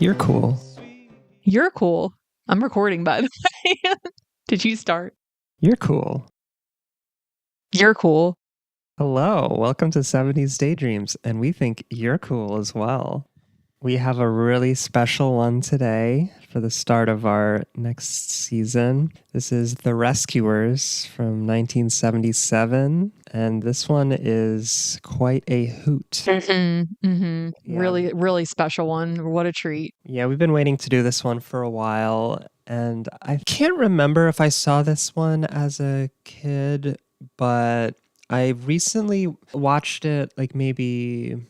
You're cool. You're cool. I'm recording, by the way. Did you start? You're cool. You're cool. Hello, welcome to 70s Daydreams, and we think you're cool as well. We have a really special one today for the start of our next season. This is The Rescuers from 1977, and this one is quite a hoot. Yeah. Yeah. Really special one. What a treat. Yeah, we've been waiting to do this one for a while, and I can't remember if I saw this one as a kid, but I recently watched it like maybe,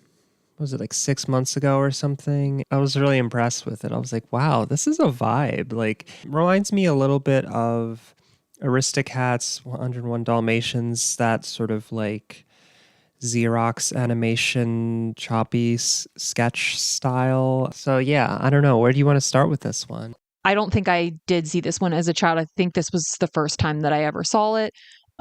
was it like 6 months ago or something? I was really impressed with it. I was like, wow, this is a vibe. Like, reminds me a little bit of Aristocats, 101 Dalmatians, that sort of like Xerox animation, choppy sketch style. So yeah, I don't know. Where do you want to start with this one? I don't think I did see this one as a child. I think this was the first time that I ever saw it.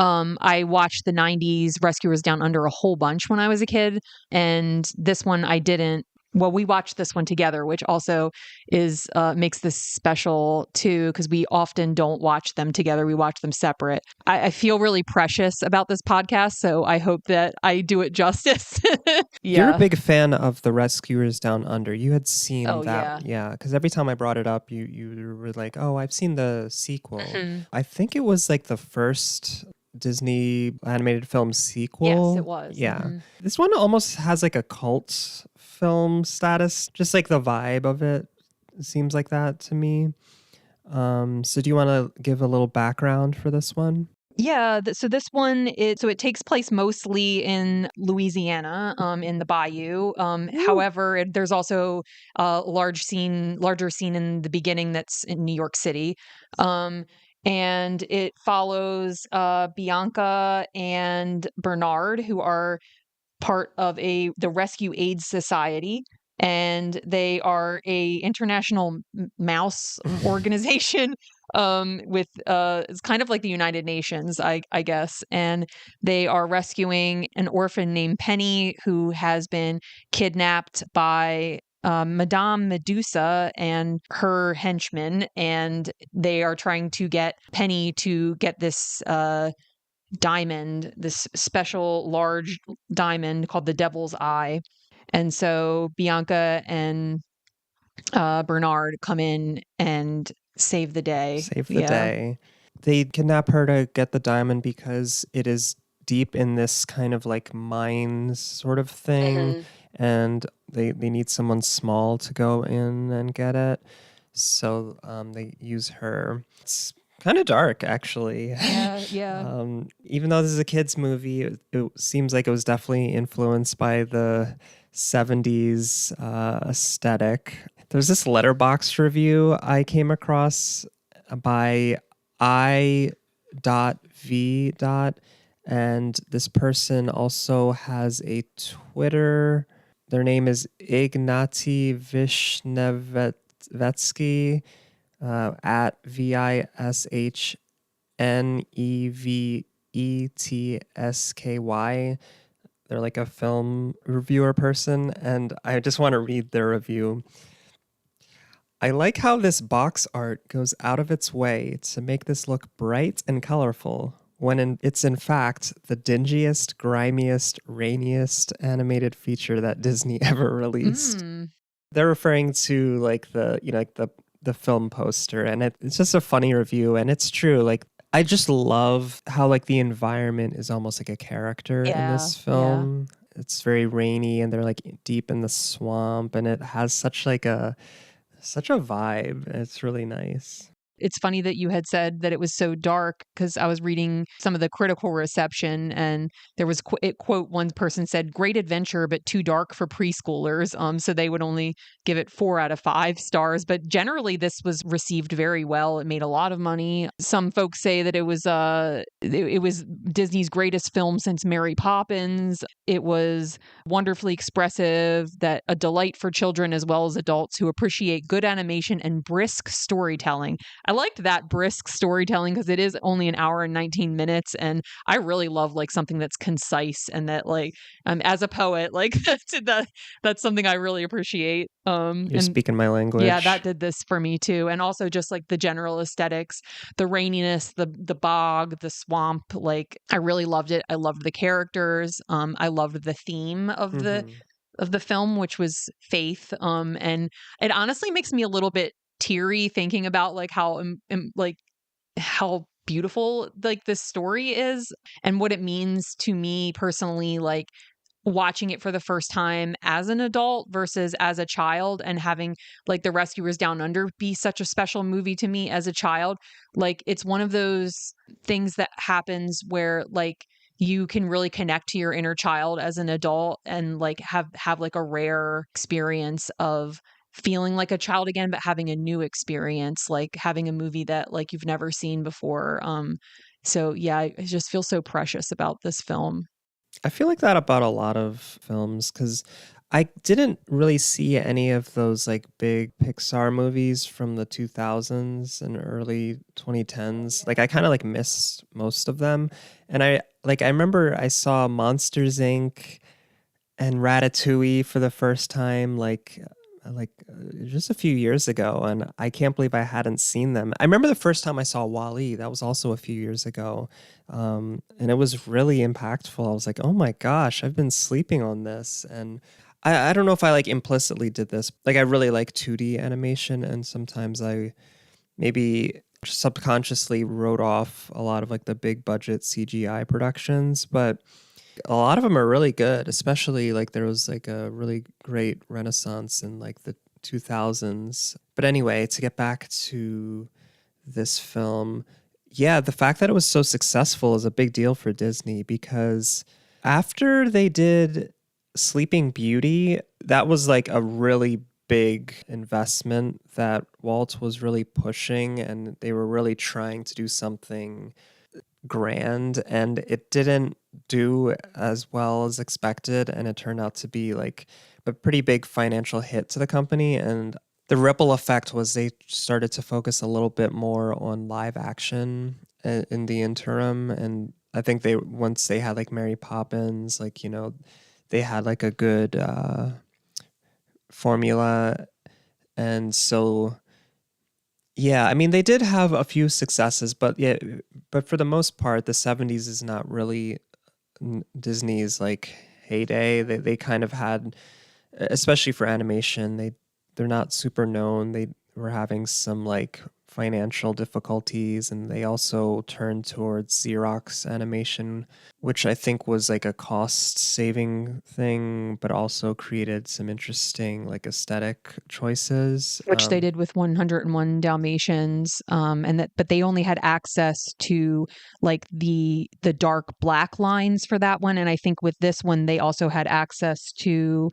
I watched the 90s Rescuers Down Under a whole bunch when I was a kid, and this one I didn't. Well, we watched this one together, which also is makes this special too, because we often don't watch them together. We watch them separate. I feel really precious about this podcast, so I hope that I do it justice. You're a big fan of The Rescuers Down Under. You had seen Oh, that. Yeah, because every time I brought it up, you were like, oh, I've seen the sequel. I think it was like the first Disney animated film sequel. Yes, it was. Yeah. This one almost has like a cult film status, just like the vibe of it seems like that to me. So do you want to give a little background for this one? Yeah, so this one it takes place mostly in Louisiana, in the bayou. However, there's also a larger scene in the beginning that's in New York City. And it follows Bianca and Bernard, who are part of the Rescue Aid Society, and they are a international mouse organization with it's kind of like the United Nations, I guess, and they are rescuing an orphan named Penny who has been kidnapped by Madame Medusa and her henchmen, and they are trying to get Penny to get this diamond, this special large diamond called the Devil's Eye. And so Bianca and Bernard come in and save the day. Save the day. They kidnap her to get the diamond because it is deep in this kind of like mines sort of thing. And they need someone small to go in and get it. So they use her. It's kind of dark, actually. Yeah. Even though this is a kid's movie, it seems like it was definitely influenced by the 70s aesthetic. There's this Letterboxd review I came across by I.V. And this person also has a Twitter. Their name is Ignaty Vishnevetsky at VISHNEVETSKY. They're like a film reviewer person, and I just want to read their review. I like how this box art goes out of its way to make this look bright and colorful, when it's in fact the dingiest, grimiest, rainiest animated feature that Disney ever released. They're referring to like the film poster, and it's just a funny review, and it's true. Like, I just love how like the environment is almost like a character in this film. It's very rainy, and they're like deep in the swamp, and it has such a vibe. It's really nice. It's funny that you had said that it was so dark, because I was reading some of the critical reception, and there was quote, one person said, "Great adventure, but too dark for preschoolers." So they would only give it 4 out of 5 stars. But generally, this was received very well. It made a lot of money. Some folks say that it was Disney's greatest film since Mary Poppins. It was wonderfully expressive, that a delight for children as well as adults who appreciate good animation and brisk storytelling. I liked that brisk storytelling because it is only an hour and 19 minutes. And I really love like something that's concise and that like, as a poet, like that's something I really appreciate. You're And speaking my yeah, that language. did this for me too. And also just like the general aesthetics, the raininess, the bog, the swamp, like I really loved it. I loved the characters. I loved the theme Hmm. of the film, which was faith. And it honestly makes me a little bit teary thinking about like like how beautiful like this story is and what it means to me personally, like watching it for the first time as an adult versus as a child, and having like The Rescuers Down Under be such a special movie to me as a child. Like it's one of those things that happens where like you can really connect to your inner child as an adult and like have like a rare experience of feeling like a child again, but having a new experience, like having a movie that like you've never seen before. So yeah, I just feel so precious about this film. I feel like that about a lot of films because I didn't really see any of those like big Pixar movies from the 2000s and early 2010s. Like I kind of like missed most of them. And I remember I saw Monsters Inc. and Ratatouille for the first time just a few years ago, and I can't believe I hadn't seen them. I remember the first time I saw Wall-E, that was also a few years ago, and it was really impactful. I was like, oh my gosh, I've been sleeping on this, and I don't know if I like implicitly did this. Like I really like 2D animation, and sometimes I maybe subconsciously wrote off a lot of like the big budget CGI productions, but a lot of them are really good, especially like there was like a really great renaissance in like the 2000s. But anyway, to get back to this film, yeah, the fact that it was so successful is a big deal for Disney because after they did Sleeping Beauty, that was like a really big investment that Walt was really pushing, and they were really trying to do something grand, and it didn't do as well as expected, and it turned out to be like a pretty big financial hit to the company. And the ripple effect was they started to focus a little bit more on live action in the interim. And I think they once they had like Mary Poppins, like they had like a good formula. And so yeah, I mean, they did have a few successes, but yeah, but for the most part, the 70s is not really Disney's like heyday. They kind of had, especially for animation, they're not super known. They were having some like financial difficulties, and they also turned towards Xerox animation, which I think was like a cost saving thing, but also created some interesting like aesthetic choices. Which they did with 101 Dalmatians, and that, but they only had access to like the dark black lines for that one, and I think with this one they also had access to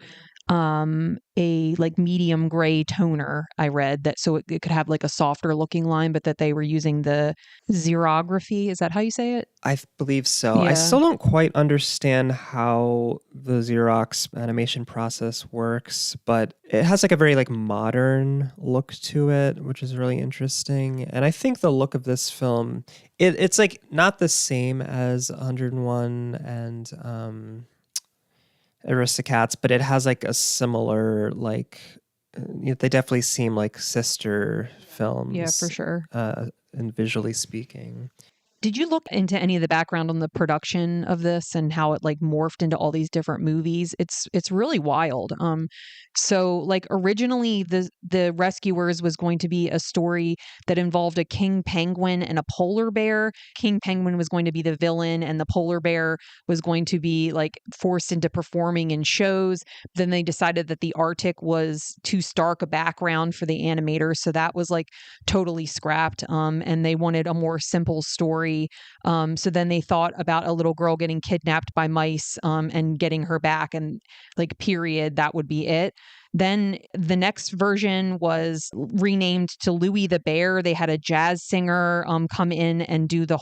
a like medium gray toner. I read that, so it could have like a softer looking line, but that they were using the xerography. Is that how you say it? I believe so. I Yeah. still don't quite understand how the Xerox animation process works, but it has like a very like modern look to it, which is really interesting. And I think the look of this film, it's like not the same as 101 and Aristocats, but it has like a similar like they definitely seem like sister Yeah, for films, sure. and visually speaking. Did you look into any of the background on the production of this and how it like morphed into all these different movies? It's really wild. So like originally the Rescuers was going to be a story that involved a king penguin and a polar bear. King penguin was going to be the villain and the polar bear was going to be like forced into performing in shows. Then they decided that the Arctic was too stark a background for the animators, so that was like totally scrapped. And they wanted a more simple story. So then they thought about a little girl getting kidnapped by mice, and getting her back, and like, period, that would be it. Then the next version was renamed to Louie the Bear. They had a jazz singer come in and do the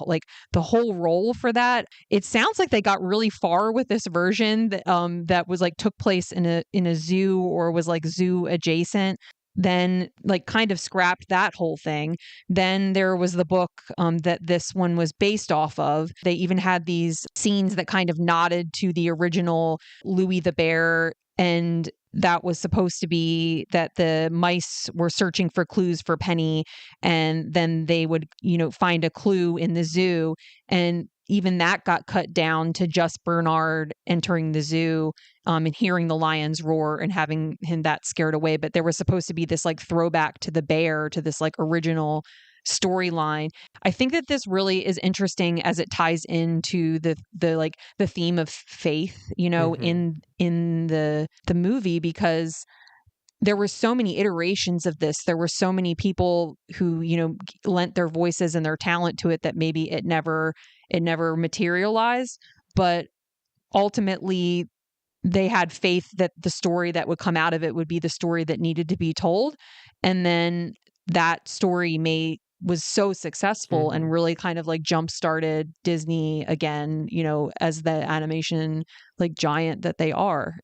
whole role for that. It sounds like they got really far with this version that was like took place in a zoo or was like zoo adjacent. then like kind of scrapped that whole thing. Then there was the book that this one was based off of. They even had these scenes that kind of nodded to the original Louis the Bear, and that was supposed to be that the mice were searching for clues for Penny, and then they would, find a clue in the zoo. And even that got cut down to just Bernard entering the zoo, and hearing the lions roar and having him that scared away. But there was supposed to be this like throwback to the bear, to this like original storyline. I think that this really is interesting as it ties into the theme of faith, Mm-hmm. in the movie, because there were so many iterations of this. There were so many people who, lent their voices and their talent to it, that maybe it never materialized. But ultimately, they had faith that the story that would come out of it would be the story that needed to be told. And then that story was so successful Mm-hmm. and really kind of like jump started Disney again, as the animation like giant that they are,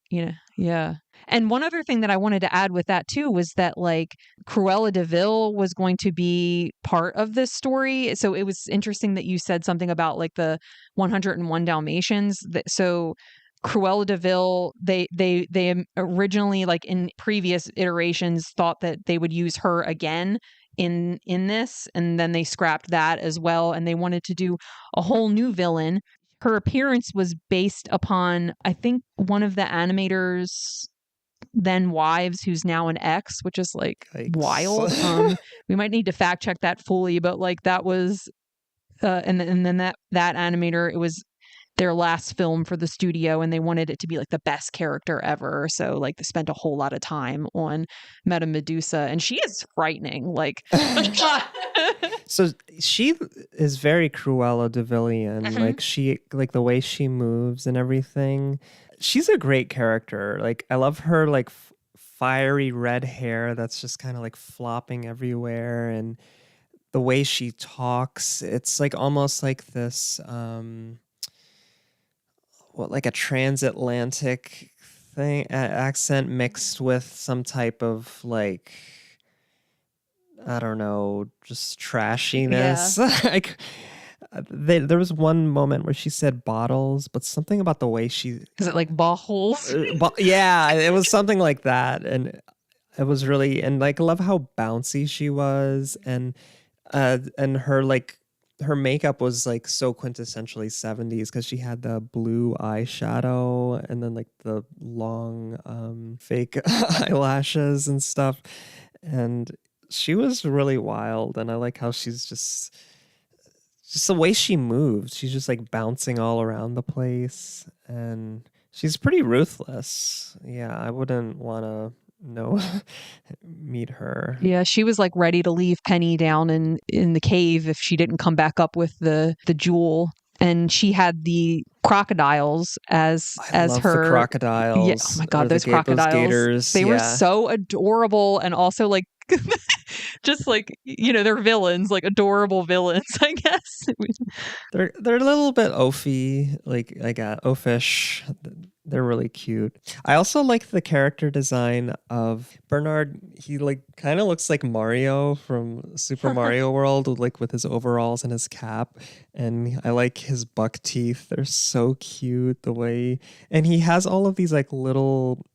Yeah. And one other thing that I wanted to add with that too was that like Cruella de Vil was going to be part of this story. So it was interesting that you said something about like the 101 Dalmatians. So Cruella de Vil, they originally, like in previous iterations, thought that they would use her again in this, and then they scrapped that as well, and they wanted to do a whole new villain. Her appearance was based upon, I think, one of the animators' then wives, who's now an ex, which is like Yikes. wild. We might need to fact check that fully, but like that was, and then that animator, it was their last film for the studio, and they wanted it to be like the best character ever. So like they spent a whole lot of time on Meta Medusa, and she is frightening. Like, So she is very Cruella de Villian. Mhm. Like like the way she moves and everything. She's a great character. Like I love her like fiery red hair that's just kind of like flopping everywhere, and the way she talks. It's like almost like this what, like a transatlantic thing accent mixed with some type of like, I don't know, just Yeah. trashiness. Like there was one moment where she said bottles, but something about the way she, Is it like Baholes? yeah, it was something like that, and it was really, and like I love how bouncy she was, and her like her makeup was like so quintessentially 70s because she had the blue eyeshadow and then like the long fake eyelashes and stuff, and she was really wild. And I like how she's just the way she moves, she's just like bouncing all around the place, and she's pretty ruthless. Yeah, I wouldn't want to know meet her. Yeah, she was like ready to leave Penny down in the cave if she didn't come back up with the jewel. And she had the crocodiles I as love the her. Yeah, oh crocodiles my or god, those those crocodiles. gators. They were Yeah, so adorable, and also like just like, they're villains, like adorable villains, I guess. they're a little bit oafy, like oafish. They're really cute. I also like the character design of Bernard. He like kind of looks like Mario from Super Mario World, like with his overalls and his cap. And I like his buck teeth. They're so cute the way, and he has all of these like little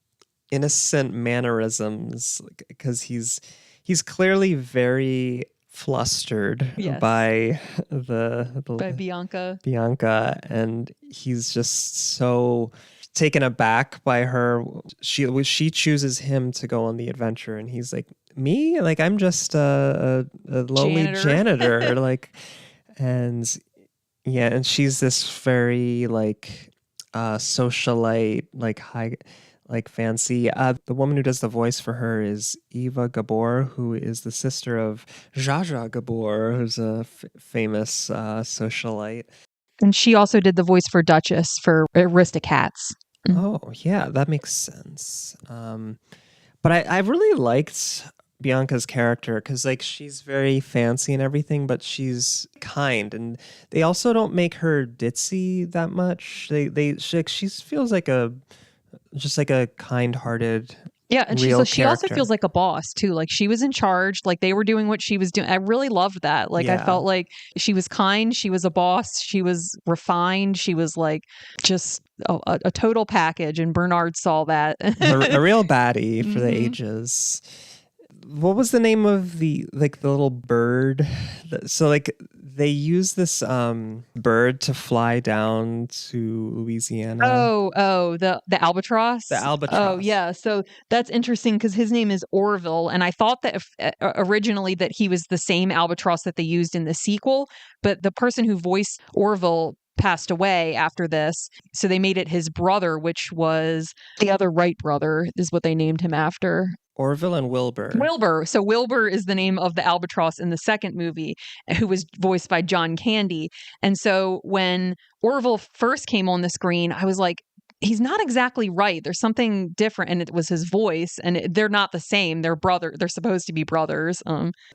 innocent mannerisms because he's clearly very flustered Yes, by by the Bianca. Bianca, and he's just so taken aback by her. She chooses him to go on the adventure, and he's like, me, like I'm just a lowly Janitor. janitor, like, and yeah, and she's this very like socialite, like high, like fancy. The woman who does the voice for her is Eva Gabor, who is the sister of Jaja Gabor, who's a famous socialite. And she also did the voice for Duchess for Aristocats. Mm. Oh yeah, that makes sense. But I really liked Bianca's character because like she's very fancy and everything, but she's kind, and they also don't make her ditzy that much. She feels like a just like a kind-hearted Yeah, and real she also feels character. like a boss too. Like she was in charge, like they were doing what she was doing. I really loved that. Like I Yeah. felt like she was kind, she was a boss, she was refined, she was like just a total package, and Bernard saw that. A real baddie for the Hmm. ages. What was the name of the little bird? So like they use this bird to fly down to Louisiana. The The albatross. Oh, albatross. yeah. So that's interesting because his name is Orville, and I thought that originally that he was the same albatross that they used in the sequel, but the person who voiced Orville passed away after this, so they made it his brother, which was the other Wright brother, is what they named him after. Orville and Wilbur. Wilbur. So Wilbur is the name of the albatross in the second movie, who was voiced by John Candy. And so when Orville first came on the screen, I was like, he's not exactly right. There's something different, and it was his voice, and they're not the same. They're brother. They're supposed to be brothers.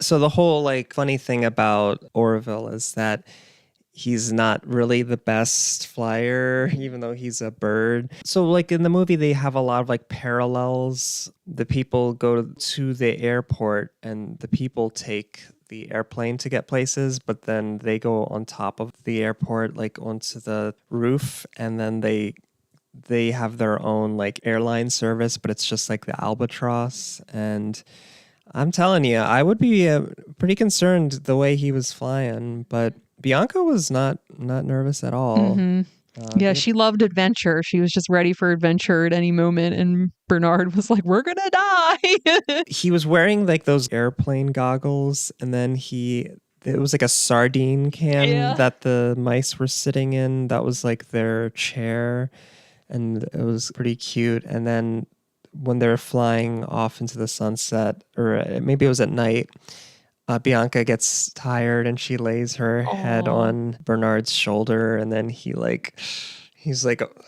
So the whole like funny thing about Orville is that he's not really the best flyer, even though he's a bird. So, like in the movie, they have a lot of like parallels. The people go to the airport and the people take the airplane to get places, but then they go on top of the airport, like onto the roof, and then they have their own like airline service, but it's just like the Albatross. And I'm telling you, I would be pretty concerned the way he was flying, but Bianca was not nervous at all. Hmm. Yeah, They, she loved adventure. She was just ready for adventure at any moment. And Bernard was like, "We're gonna die." he was wearing like those airplane goggles, and then it was like a sardine can Yeah. that the mice were sitting in. That was like their chair, and it was pretty cute. And then when they were flying off into the sunset, or maybe it was at night, Bianca gets tired and she lays her head Oh. on Bernard's shoulder, and then he's like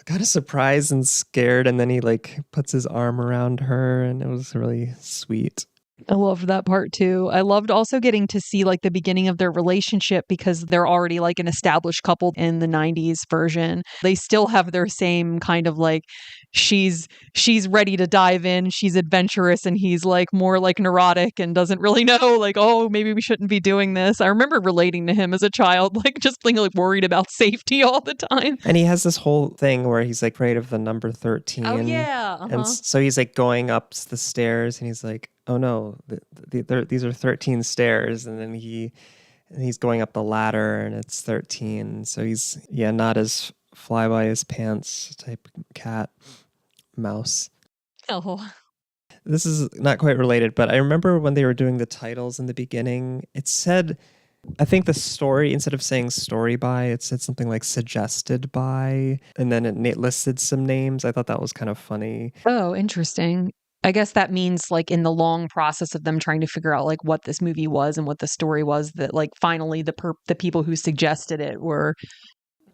kind of surprised and scared, and then he like puts his arm around her, and it was really sweet. I loved that part too. I loved also getting to see like the beginning of their relationship because they're already like an established couple in the 90s version. They still have their same kind of like she's she's ready to dive in, she's adventurous, and he's like more like neurotic and doesn't really know like, oh, maybe we shouldn't be doing this. I remember relating to him as a child, like just being like worried about safety all the time. And he has this whole thing where he's like afraid of the number Oh 13, yeah. and Uh-huh. so he's like going up the stairs, and he's like, oh no, these are 13 stairs, and then he's going up the ladder, and it's 13. So he's, yeah, not as fly by his pants type cat mouse. Oh. This is not quite related, but I remember when they were doing the titles in the beginning, it said, I think the story, instead of saying story by, it said something like suggested by, and then it listed some names. I thought that was kind of funny. Oh, interesting. I guess that means like in the long process of them trying to figure out like what this movie was and what the story was, that like finally the people who suggested it were.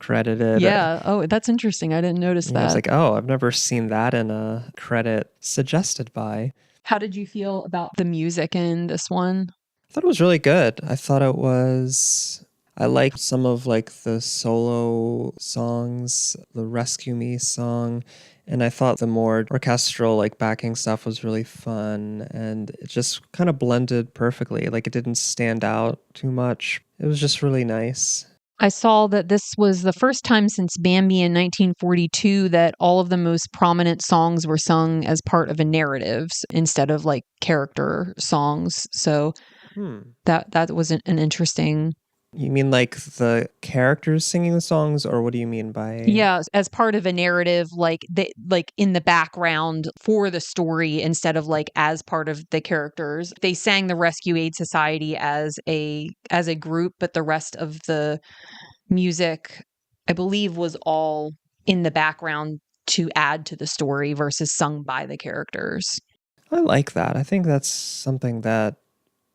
Credited. Yeah. Oh, that's interesting. I didn't notice Yeah, I was that. like, oh, I've never seen that in a credit suggested by. How did you feel about the music in this one? I thought it was really good. I liked some of like the solo songs, the Rescue Me song, and I thought the more orchestral like backing stuff was really fun, and it just kind of blended perfectly. Like it didn't stand out too much. It was just really nice. I saw that this was the first time since Bambi in 1942 that all of the most prominent songs were sung as part of a narrative instead of like character songs. So Hmm. that was an interesting. You mean like the characters singing the songs, or what do you mean by? Yeah, as part of a narrative, like they like in the background for the story instead of like as part of the characters. They sang the Rescue Aid Society as a group, but the rest of the music, I believe, was all in the background to add to the story versus sung by the characters. I like that. I think that's something that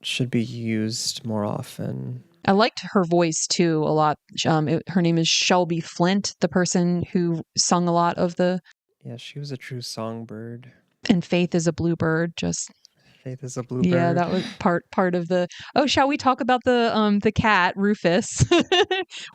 should be used more often. I liked her voice too a lot. Her name is Shelby Flint, the person who sung a lot of the Yeah, she was a true songbird. and Faith is a Bluebird. Just Faith is a yeah, bluebird. that was part of the. Oh, shall we talk about the cat Rufus?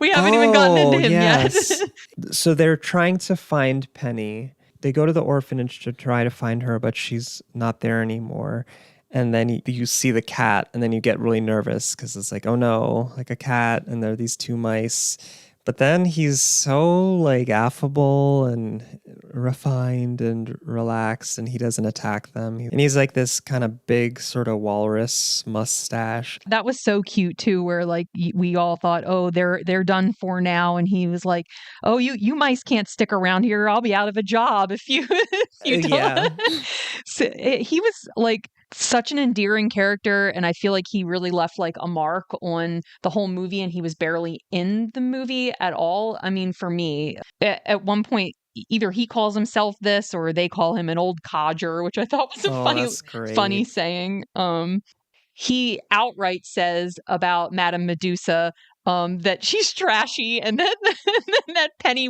We haven't even gotten Oh, into him yet. yes. So they're trying to find Penny, They go to the orphanage to try to find her, but she's not there anymore. And then you see the cat, and then you get really nervous because it's like, oh no, like a cat, and there are these two mice. But then he's so like affable and refined and relaxed, and he doesn't attack them. And he's like this kind of big sort of walrus mustache. That was so cute too, where like we all thought, oh, they're done for now, and he was like, oh, you mice can't stick around here. I'll be out of a job if you if you don't. Yeah. So he was like such an endearing character, and I feel like he really left like a mark on the whole movie, and he was barely in the movie at all. I mean, for me, at one point, either he calls himself this or they call him an old codger, which I thought was a That's funny great. saying. He outright says about Madame Medusa that she's trashy, and then, that Penny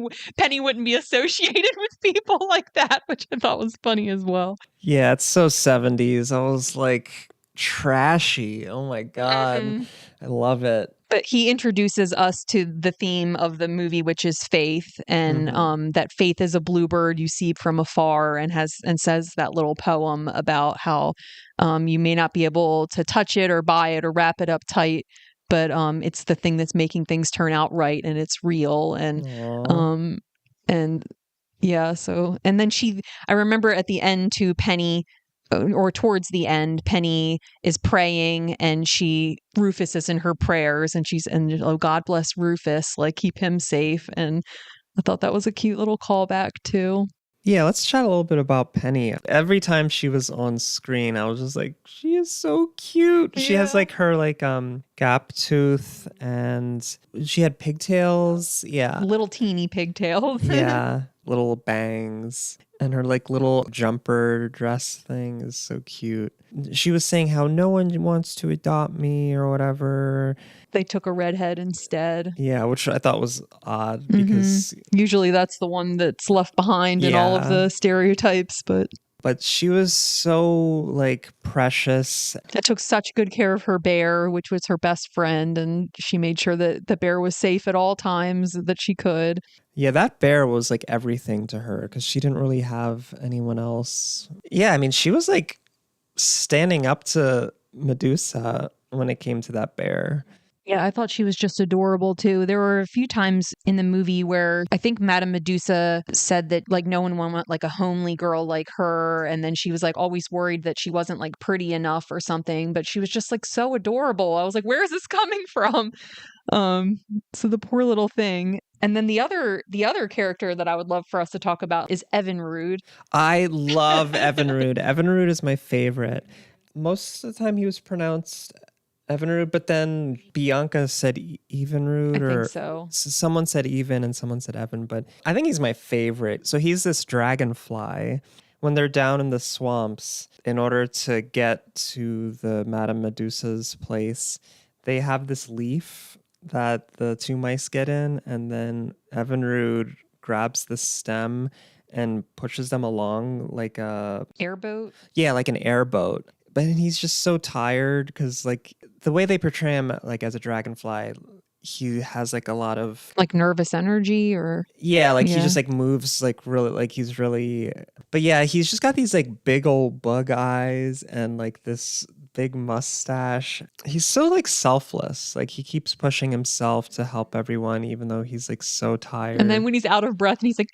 wouldn't be associated with people like that, which I thought was funny as well. Yeah, it's so 70s. I was like, trashy. Oh my God. Mhm. I love it. But he introduces us to the theme of the movie, which is faith, and that faith is a bluebird you see from afar, and says that little poem about how you may not be able to touch it or buy it or wrap it up tight, but it's the thing that's making things turn out right, and it's real, Aw. and yeah. So, and then I remember at the end too, Penny, or towards the end, Penny is praying, and Rufus is in her prayers, and oh, God bless Rufus, like keep him safe. And I thought that was a cute little callback too. Yeah, let's chat a little bit about Penny. Every time she was on screen, I was just like, she is so cute. She has Yeah. like her gap tooth, and she had pigtails. Yeah. Little teeny pigtails. Yeah. Little bangs. And her like little jumper dress thing is so cute. She was saying how no one wants to adopt me or whatever. They took a redhead instead. Yeah, which I thought was odd because Usually that's the one that's left behind in all of Yeah. the stereotypes, but she was so like precious. that took such good care of her bear, which was her best friend, and she made sure that the bear was safe at all times that she could. Yeah, that bear was like everything to her because she didn't really have anyone else. Yeah, I mean, she was like standing up to Medusa when it came to that bear. Yeah, I thought she was just adorable too. There were a few times in the movie where I think Madame Medusa said that like no one would want like a homely girl like her, and then she was like always worried that she wasn't like pretty enough or something, but she was just like so adorable. I was like, where is this coming from? So the poor little thing. And then the other character that I would love for us to talk about is Evinrude. I love Evinrude. Evinrude is my favorite. Most of the time he was pronounced Evinrude, but then Bianca said Evenrude, I or think so. someone said Even and someone said Evan, but I think he's my favorite. So he's this dragonfly. When they're down in the swamps, in order to get to the Madame Medusa's place, they have this leaf that the two mice get in, and then Evinrude grabs the stem and pushes them along like a Airboat. yeah, like an airboat. But he's just so tired because like the way they portray him like as a dragonfly, he has like a lot of Like nervous energy or yeah, like he Yeah. just like moves like really like he's really but yeah, he's just got these like big old bug eyes and like this big mustache. He's so like selfless. Like he keeps pushing himself to help everyone even though he's like so tired. And then when he's out of breath and he's like,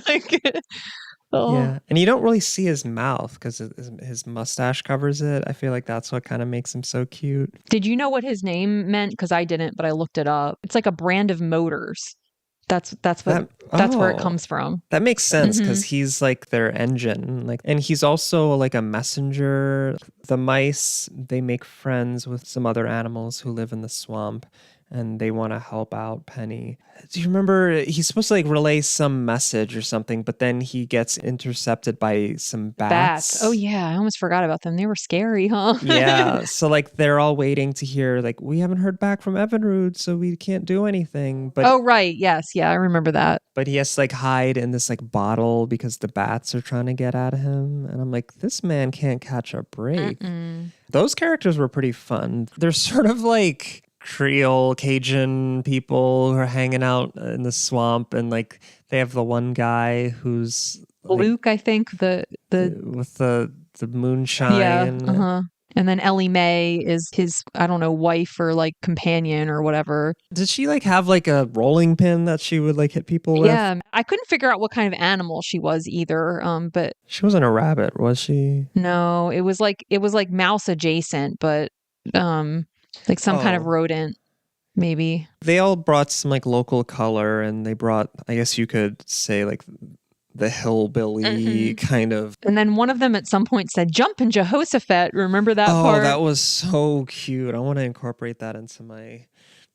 like oh. Yeah, and you don't really see his mouth because his mustache covers it. I feel like that's what kind of makes him so cute. Did you know what his name meant? Because I didn't, but I looked it up. It's like a brand of motors. That's where it comes from. That makes sense because he's like their engine, like, and he's also like a messenger. The mice, they make friends with some other animals who live in the swamp, and they want to help out Penny. Do you remember he's supposed to like relay some message or something, but then he gets intercepted by some bats? Oh yeah, I almost forgot about them. They were scary, huh? Yeah, so like they're all waiting to hear like we haven't heard back from Evinrude, so we can't do anything. But Oh right, yes, yeah, I remember that. but he has to like hide in this like bottle because the bats are trying to get at him, and I'm like, this man can't catch a break. Those characters were pretty fun. They're sort of like Creole Cajun people who are hanging out in the swamp, and like They have the one guy who's like Luke, I think the with the yeah, moonshine. uh-huh. And then Ellie Mae is his, I don't know, wife or like companion or whatever. Did she like have like a rolling pin that she would like hit people with? Yeah, I couldn't figure out what kind of animal she was either. But She wasn't a rabbit, was she? no, it was like mouse adjacent, but um like some kind of Oh. rodent, maybe. They all brought some like local color and they brought, I guess you could say, like the hillbilly Hmm. kind of. And then one of them at some point said, "Jump in Jehoshaphat." Remember that Oh, part? that was so cute. I want to incorporate that into my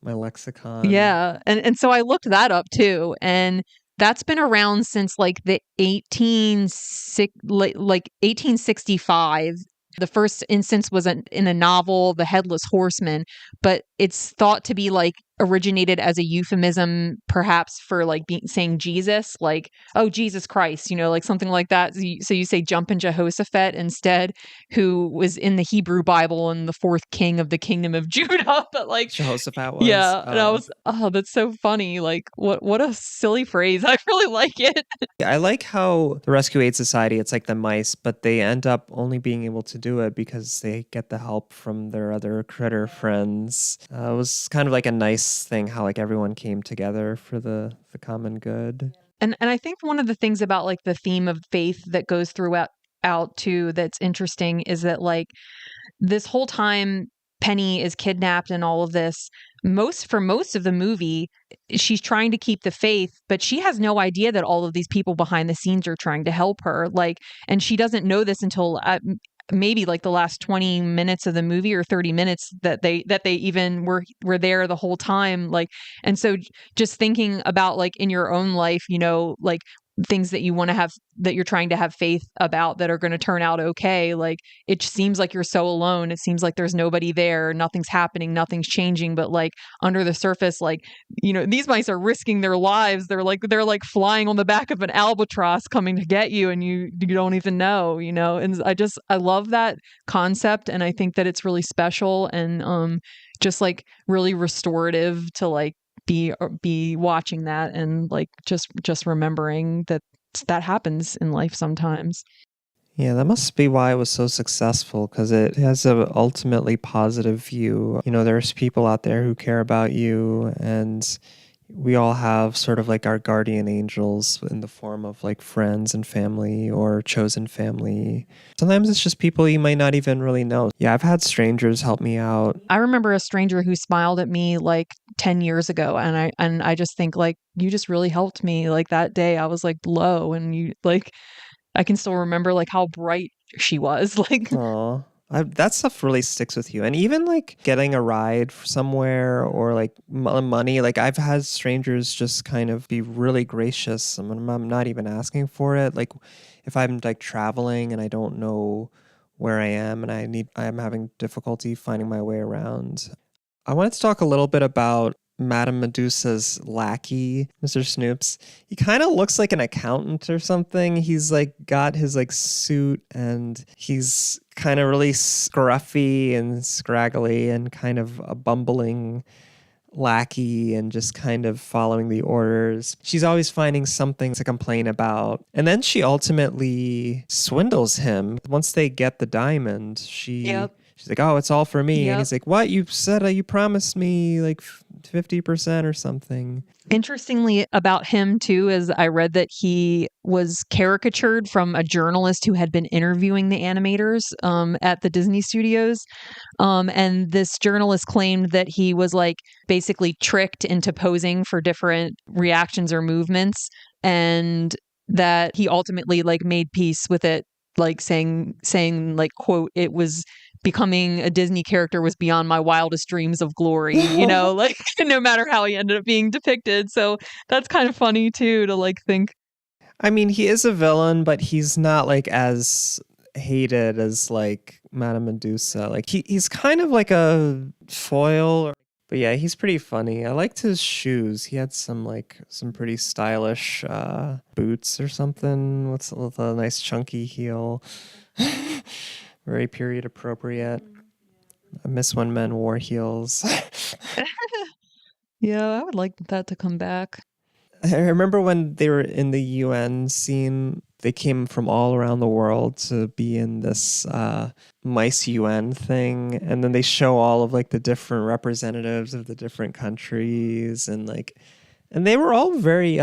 lexicon. Yeah. And so I looked that up too. And that's been around since like the 1865. The first instance was in a novel, The Headless Horseman, but it's thought to be like originated as a euphemism, perhaps for like saying Jesus, like, oh, Jesus Christ, like something like that. So you say jump in Jehoshaphat instead, who was in the Hebrew Bible and the fourth king of the kingdom of Judah. But like, Jehoshaphat was. yeah, and I Oh. was, oh, that's so funny. Like, what a silly phrase. I really like it. I like how the Rescue Aid Society, it's like the mice, but they end up only being able to do it because they get the help from their other critter friends. It was kind of like a nice thing how like everyone came together for the common good. And I think one of the things about like the theme of faith that goes throughout out too that's interesting is that like this whole time Penny is kidnapped and all of this, most of the movie, she's trying to keep the faith, but she has no idea that all of these people behind the scenes are trying to help her. Like, and she doesn't know this until maybe like the last 20 minutes of the movie or 30 minutes that they even were there the whole time. Like, and so just thinking about like in your own life, like things that you want to have, that you're trying to have faith about, that are going to turn out okay. Like, it seems like you're so alone. It seems like there's nobody there. Nothing's happening. Nothing's changing. But like under the surface, like, these mice are risking their lives. They're like flying on the back of an albatross coming to get you, and you don't even know. And I love that concept, and I think that it's really special and just like really restorative to like be watching that, and like just remembering that happens in life sometimes. Yeah, that must be why it was so successful because it has a ultimately positive view. There's people out there who care about you, and we all have sort of like our guardian angels in the form of like friends and family or chosen family. Sometimes it's just people you might not even really know. Yeah, I've had strangers help me out. I remember a stranger who smiled at me like 10 years ago, and I just think like you just really helped me. Like that day I was like low, and you like I can still remember like how bright she was. Like, Aw. That stuff really sticks with you. And even like getting a ride somewhere or like money, like I've had strangers just kind of be really gracious. I'm not even asking for it. Like if I'm like traveling and I don't know where I am and I'm having difficulty finding my way around. I wanted to talk a little bit about Madame Medusa's lackey, Mr. Snoops. He kind of looks like an accountant or something. He's like got his like suit and he's kind of really scruffy and scraggly and kind of a bumbling lackey and just kind of following the orders. She's always finding something to complain about. And then she ultimately swindles him. Once they get the diamond, yep, she's like, "Oh, it's all for me." And yep. he's like, "What? You said you promised me like 50% or something." Interestingly about him too is I read that he was caricatured from a journalist who had been interviewing the animators at the Disney studios. And this journalist claimed that he was like basically tricked into posing for different reactions or movements, and that he ultimately like made peace with it, like saying like, quote, "It was becoming a Disney character was beyond my wildest dreams of glory," like no matter how he ended up being depicted. So that's kind of funny too to like think. I mean, he is a villain, but he's not like as hated as like Madame Medusa. Like he's kind of like a foil. But yeah, he's pretty funny. I liked his shoes. He had some pretty stylish boots or something with a nice chunky heel. Very period appropriate. I miss when men wore heels. Yeah, I would like that to come back. I remember when they were in the UN scene, they came from all around the world to be in this mice UN thing, and then they show all of like the different representatives of the different countries, and they were all very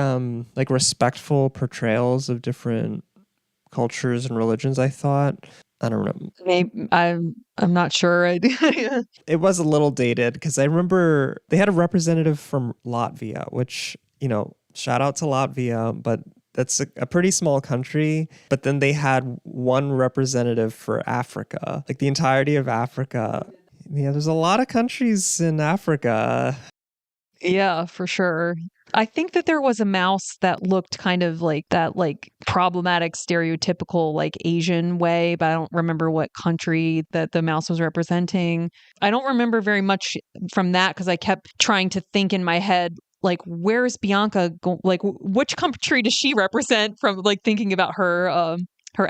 like respectful portrayals of different cultures and religions, I thought. I don't know. Maybe I'm not sure. It was a little dated because I remember they had a representative from Latvia, which, shout out to Latvia, but that's a pretty small country. But then they had one representative for Africa, like the entirety of Africa. Yeah, there's a lot of countries in Africa. Yeah, for sure. I think that there was a mouse that looked kind of like that, like problematic, stereotypical, like Asian way, but I don't remember what country that the mouse was representing. I don't remember very much from that because I kept trying to think in my head, like, where's Bianca like, which country does she represent from, like, thinking about her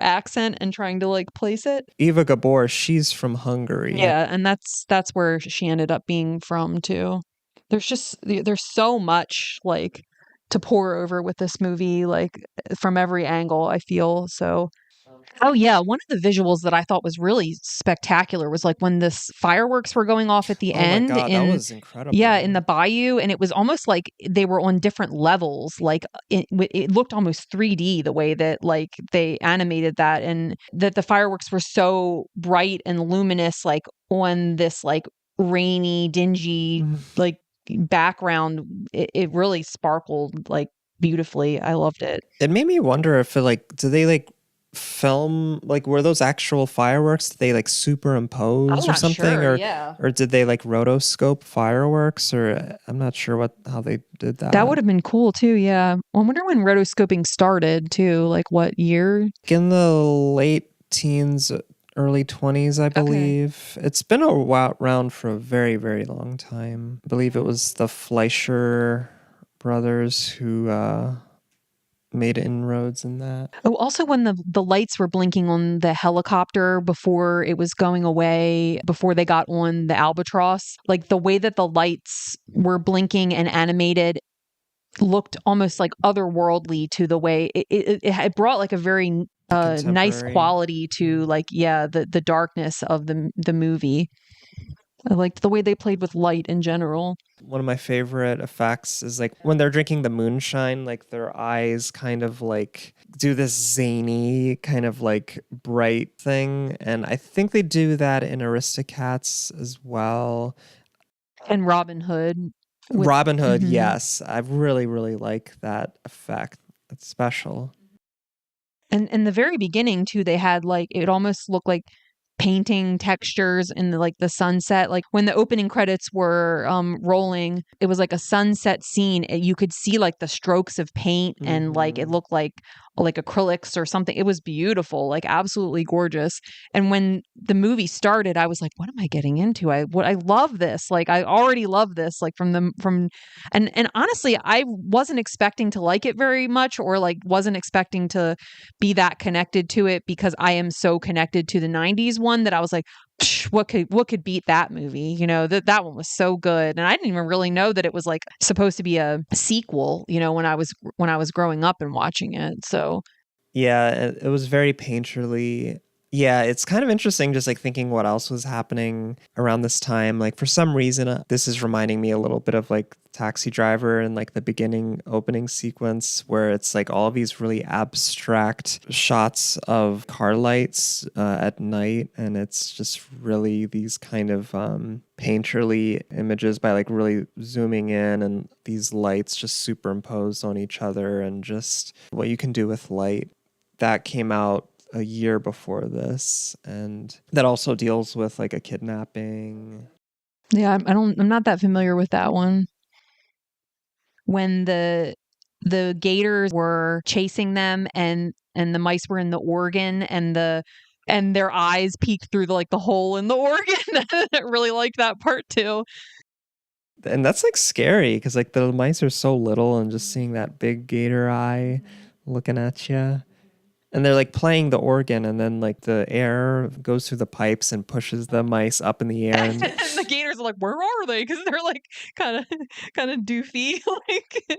accent and trying to like place it. Eva Gabor, she's from Hungary. Yeah, and that's where she ended up being from too. There's so much like to pour over with this movie, like from every angle, I feel. So oh yeah, one of the visuals that I thought was really spectacular was like when this fireworks were going off at the Oh my end God, that in was yeah, in incredible. the bayou, and it was almost like they were on different levels. Like it looked almost 3D the way that like they animated that, and that the fireworks were so bright and luminous, like on this like rainy, dingy like background. It really sparkled like beautifully. I loved it. It made me wonder if do they like film, like were those actual fireworks? Did they like I'm superimpose or not something, sure. Yeah. or did they like rotoscope fireworks, or I'm not sure how they did That that. would have been cool too, yeah. I wonder when rotoscoping started too, like what year? In the late teens, early 20s, I Okay. believe. It's been around for a very, very long time. I believe it was the Fleischer brothers who made inroads in that. Oh, also when the lights were blinking on the helicopter before it was going away, before they got on the Albatross, like the way that the lights were blinking and animated looked almost like otherworldly to the way it brought like a very nice Contemporary. quality to like yeah, the darkness of the movie. I liked the way they played with light in general. One of my favorite effects is like when they're drinking the moonshine, like their eyes kind of like do this zany kind of like bright thing. And I think they do that in Aristocats as well. And Robin Hood with Robin Hood, mhm. yes. I really, really like that effect. It's special. And in the very beginning too, they had like it almost looked like painting textures in the like the sunset. Like when the opening credits were rolling, it was like a sunset scene. And you could see like the strokes of paint and like it Hmm. looked like acrylics or something. It was beautiful, like absolutely gorgeous. And when the movie started, I was like, what am I getting into? I love this. Like I already love this, like from and honestly, I wasn't expecting to like it very much or like wasn't expecting to be that connected to it because I am so connected to the 90s one that I was like, what could beat that movie? You know, that one was so good. And I didn't even really know that it was like supposed to be a sequel, you know, when I was growing up and watching it. So Yeah, it was very painterly. Yeah, it's kind of interesting just like thinking what else was happening around this time. Like for some reason, this is reminding me a little bit of like Taxi Driver and like the beginning opening sequence where it's like all these really abstract shots of car lights at night. And it's just really these kind of painterly images by like really zooming in and these lights just superimposed on each other and just what you can do with light. That came out a year before this, and that also deals with like a kidnapping. yeah, I'm not that familiar with that one. When the gators were chasing them and the mice were in the organ and their eyes peeked through the hole in the organ. I really liked that part too. And that's like scary because like the mice are so little, and just seeing that big gator eye looking at you. And they're like playing the organ, and then like the air goes through the pipes and pushes the mice up in the air. And And the gators are like, where are they? Because they're like kind of doofy. Like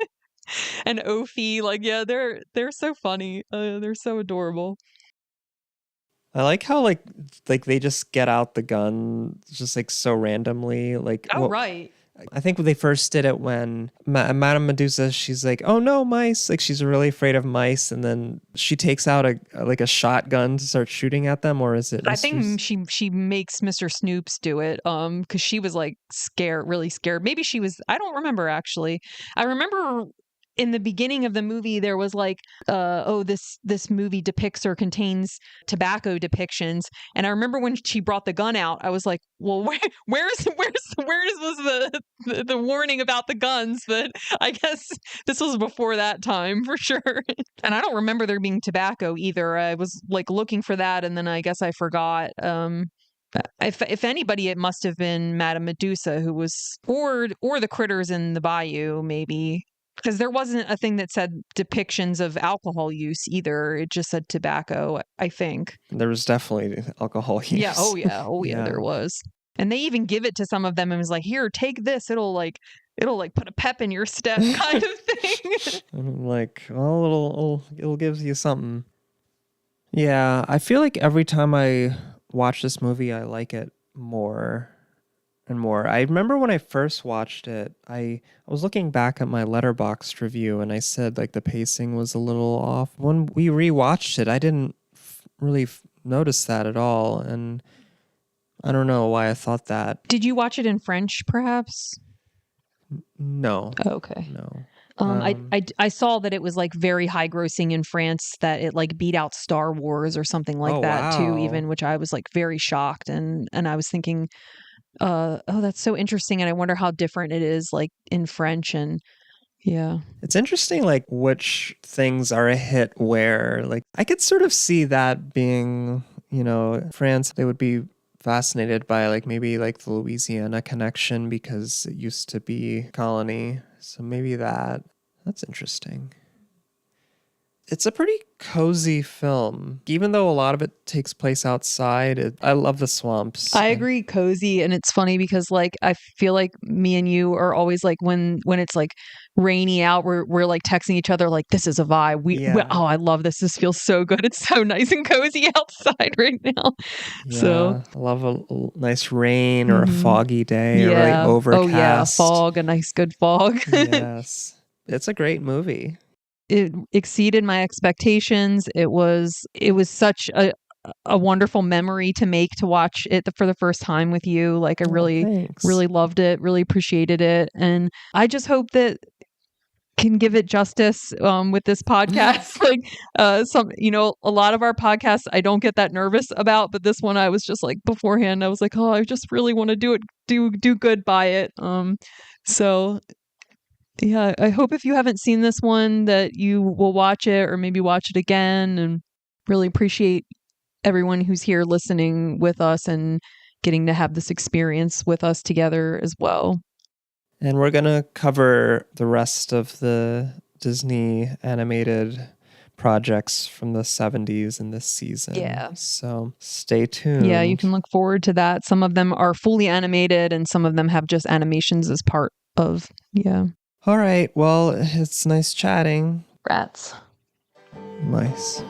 and Ophi. Like, yeah, they're so funny. They're so adorable. I like how like they just get out the gun just like so randomly. Like Oh, what right. I think they first did it when Madame Medusa, she's like, "Oh no, mice!" Like she's really afraid of mice, and then she takes out a shotgun to start shooting at them. Or is it I think Mistress? she makes Mr. Snoops do it, because she was like scared, really scared. Maybe she was. I don't remember actually. I remember in the beginning of the movie there was like, oh, this movie depicts or contains tobacco depictions, and I remember when she brought the gun out, I was like, well, where was the warning about the guns? But I guess this was before that time for sure. And I don't remember there being tobacco either. I was like looking for that, and then I guess I forgot. If anybody, it must have been Madame Medusa who was, or the critters in the bayou, maybe, because there wasn't a thing that said depictions of alcohol use either. It just said tobacco, I think. There was definitely alcohol use. Yeah. Oh yeah. Oh yeah. Yeah. There was, and they even give it to some of them and was like, "Here, take this. It'll put a pep in your step," kind of thing. And I'm like, well, it'll give you something. Yeah, I feel like every time I watch this movie, I like it more and more. I remember when I first watched it, I was looking back at my Letterboxd review, and I said like the pacing was a little off. When we rewatched it, I didn't really notice that at all, and I don't know why I thought that. Did you watch it in French, perhaps? No, Okay. no. I saw that it was like very high grossing in France, that it like beat out Star Wars or something like Oh that too, wow. even, which I was like very shocked, and I was thinking, oh, that's so interesting, and I wonder how different it is like in French. And yeah. It's interesting, like which things are a hit where. Like I could sort of see that being, France. They would be fascinated by like maybe like the Louisiana connection because it used to be a colony. So maybe that's interesting. It's a pretty cozy film, even though a lot of it takes place outside. I love the swamps. I agree, cozy, and it's funny because like I feel like me and you are always like, when it's like rainy out, we're like texting each other like, this is a vibe. Yeah. Oh, I love this. This feels so good. It's so nice and cozy outside right now. So Yeah, I love a nice rain or a foggy day or really yeah. overcast. Oh yeah, fog, a nice good fog. Yes. It's a great movie. It exceeded my expectations. It was such a wonderful memory to make, to watch it for the first time with you. Like I really Thanks. really loved it, really appreciated it, and I just hope that can give it justice with this podcast. Like a lot of our podcasts I don't get that nervous about, but this one I was just like, beforehand I was like, oh, I just really want to do good by it. So yeah, I hope if you haven't seen this one that you will watch it, or maybe watch it again, and really appreciate everyone who's here listening with us and getting to have this experience with us together as well. And we're going to cover the rest of the Disney animated projects from the 70s in this season. Yeah. So stay tuned. Yeah, you can look forward to that. Some of them are fully animated and some of them have just animations as part of. Yeah. All right. Well, it's nice chatting. Rats. Nice.